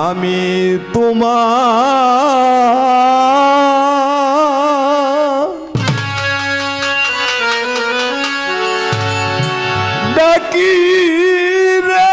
আমি তোমার ডাকি রে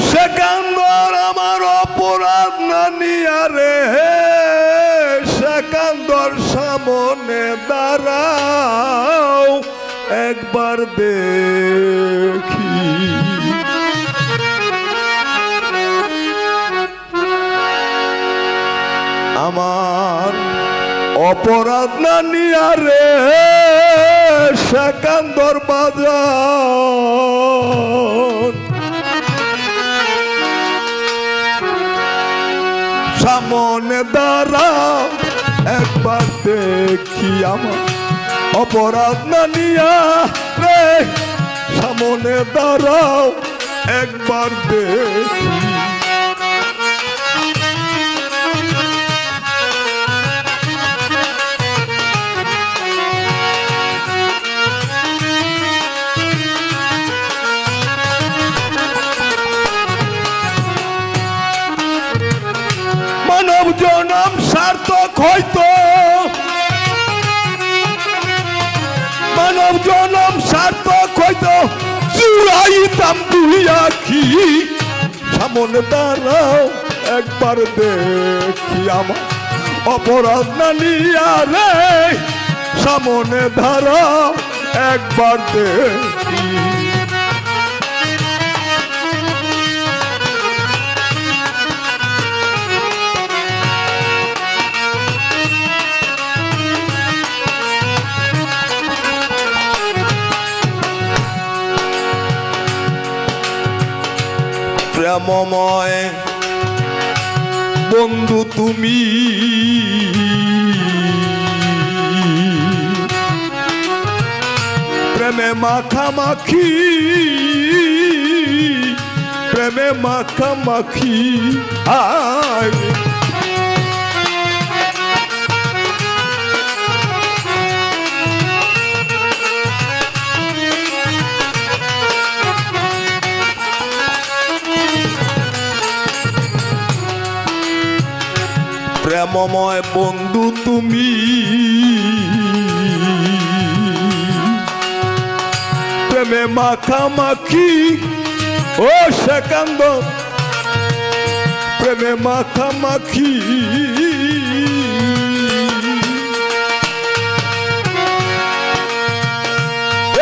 সেকান্দর আমার অপরাধ না নিয়া রে সেকান্দর সামনে দাঁড়াও একবার দেখি আমার অপরাধ না নিয়া রে সেকান্দর বাজার সামনে দাঁড়াও একবার দেখি আমার অপরাধ না নিয়া রে সামনে দাঁড়াও একবার দেখি মানব জনম সার্থক হইতো মানব জনম সার্থক হইতো চুরাইতাম দুই আখি সামনে দাঁড়াও একবার দেখি আমার অপরাধ না নিয়া রে সামনে দাঁড়াও একবার দেখি প্রেমময় বন্ধু তুমি প্রেমে মাখামাখি প্রেমে মাখামাখি আয় প্রেমময় বন্ধু তুমি প্রেমে মাখামাখি ও সেকান্দর প্রেমে মাখামাখি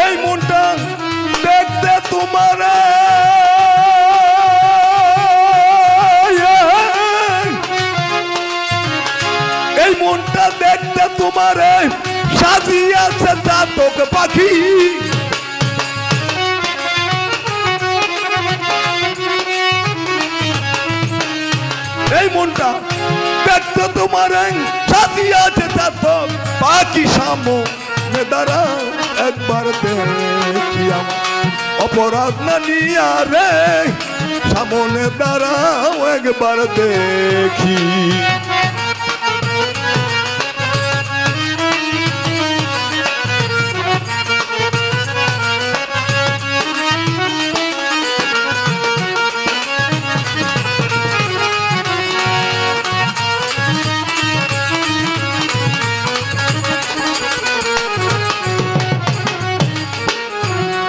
এই মনটা দেখতে তোমার এই মনটা দেখতে তোমার সাজিয়াছে চাতক পাখি এই মনটা দেখতে তোমার সাজিয়াছে চাতক পাখি সামনে দাঁড়াও একবার দেখি আমার অপরাধ না নিয়া রে সামনে দাঁড়াও একবার দেখি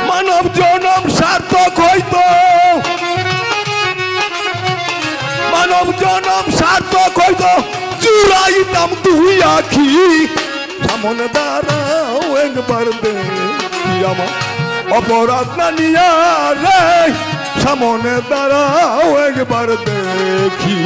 মানব জনম সার্থক হইতো মানব জনম সার্থক হইতো চুরাইতাম দুই আখি সামনে দাঁড়াও একবার দেখি আমার অপরাধ না নিয়া রে সামনে দাঁড়াও একবার দেখি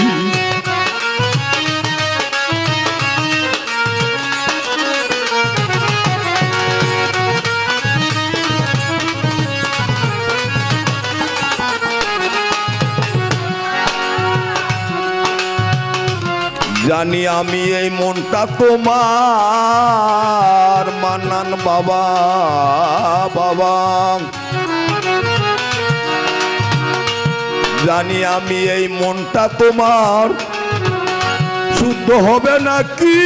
জানি আমি এই মনটা তোমার মান্নান বাবা বাবা জানি আমি এই মনটা তোমার শুদ্ধ হবে নাকি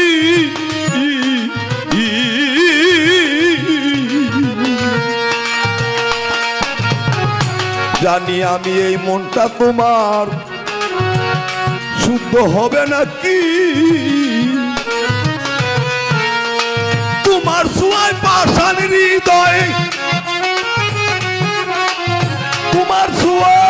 জানি আমি এই মনটা তোমার শুদ্ধ হবে নাকি তোমার ছোঁয়ায় পাষাণ হৃদয় তোমার ছোঁয়া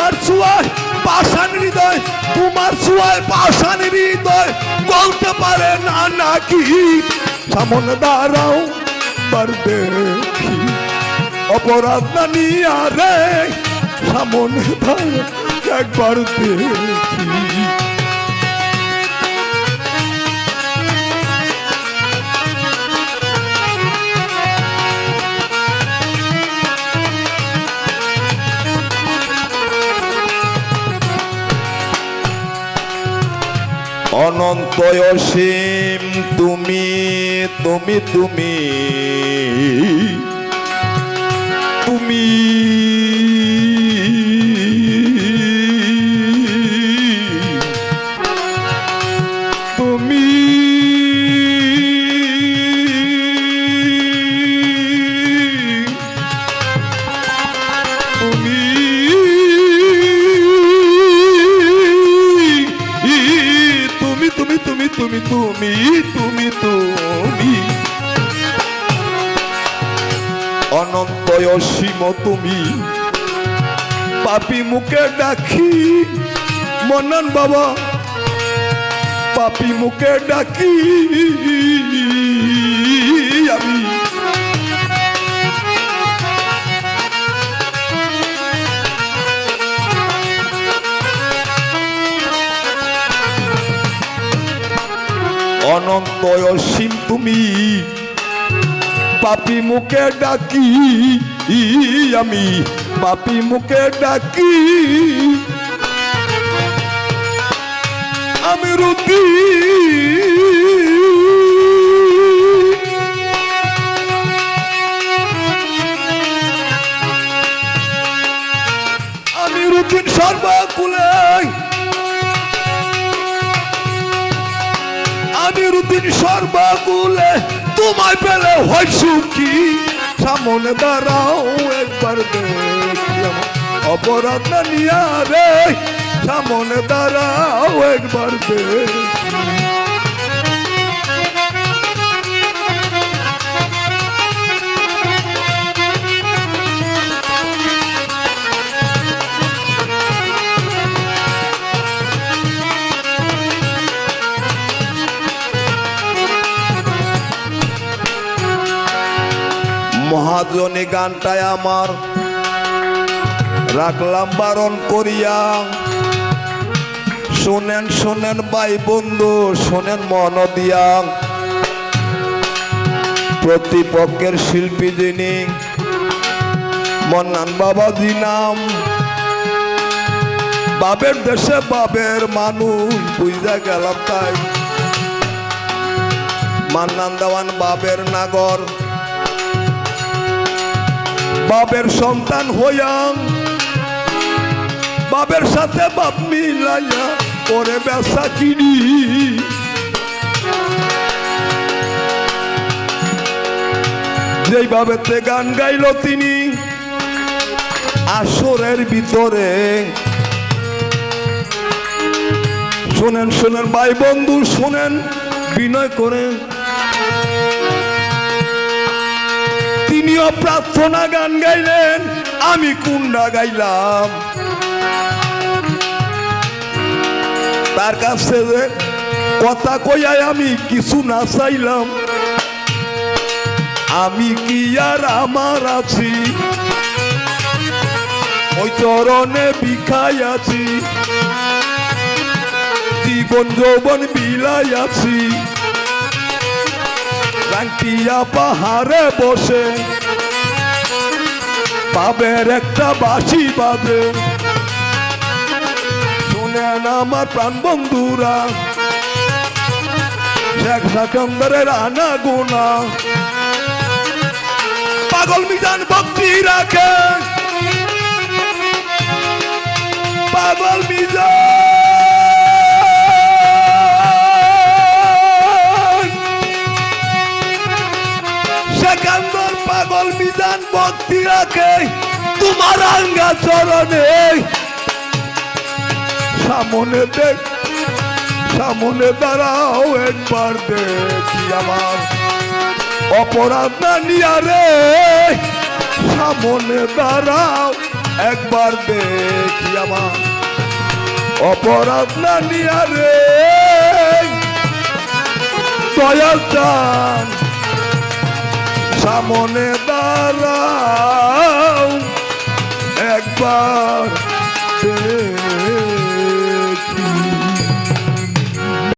তোমার ছোঁয়ায় পাষাণ হৃদয় তোমার ছোঁয়ায় পাষাণ হৃদয় বলতে পারে না নাকি সামনে দাঁড়াও বার দেখি অপরাধ না নিয়ে রে সামনে দাঁড়াও একবার দেখি অনন্ত অসীম তুমি তুমি তুমি তুমি তুমি তুমি তুমি তুমি তুমি অনন্ত অসীম তুমি পাপী মুখে ডাকি মনন বাবা পাপী মুখে ডাকি আমি অনন্ত অসীম তুমি পাপী মুখে ডাকি আমি পাপী মুখে ডাকি আমি রুতি আমি রুতিন সর্বকুলে আমি রুতিন সর্বকুলে তোমায় পেলে হয় সুখী সামনে দাঁড়াও একবার দেখি অপরাধ না নিয়া রে সামনে দাঁড়াও একবার দেখি মহাজনী গানটায় আমার রাখলাম বারণ করিয়া শোনেন শোনেন ভাই বন্ধু শোনেন মন দিয়া প্রতিপক্ষের শিল্পী যিনি মন্নান বাবাজি নাম বাবের দেশে বাবের মানুষ বুঝা গেলাম তাই মান্নান দেওয়ান বাবের নাগর বাবের সন্তান হইয়াং বাবের সাথে বাপ মিলাইয়া করে বেচা কিনি যেইভাবে গান গাইল তিনি আসরের ভিতরে শোনেন শোনেন ভাই বন্ধু শোনেন বিনয় করেন তিনিও প্রার্থনা গান গাইলেন আমি কুন্ডা গাইলাম তার কাছে কথা কইয়াই আমি কিছু না চাইলাম আমি কি আর আমার আছি ওই চরণে ভিখাই আছি জীবন যৌবন বিলাই আছি টাঙ্কিয়া পাহাড়ে বসে বাবের একটা বাঁশি বাজে, শুনেন আমার প্রাণ বন্ধুরা, শেখ সিকান্দারের আনা গোনা। পাগল মিজান ভক্তি রাখে, পাগল মিজান, সিকান্দার পাগল মিজান ভক্তি রাখে তোমার আঙ্গা চরণে। সামনে দেখ, সামনে দাঁড়াও একবার দেখি আমার অপরাধ না নিয়া রে, সামনে দাঁড়াও একবার দেখি আমার অপরাধ না নিয়া রে। দয়াল চান সামনে দাঁড়াও একবার দেখি।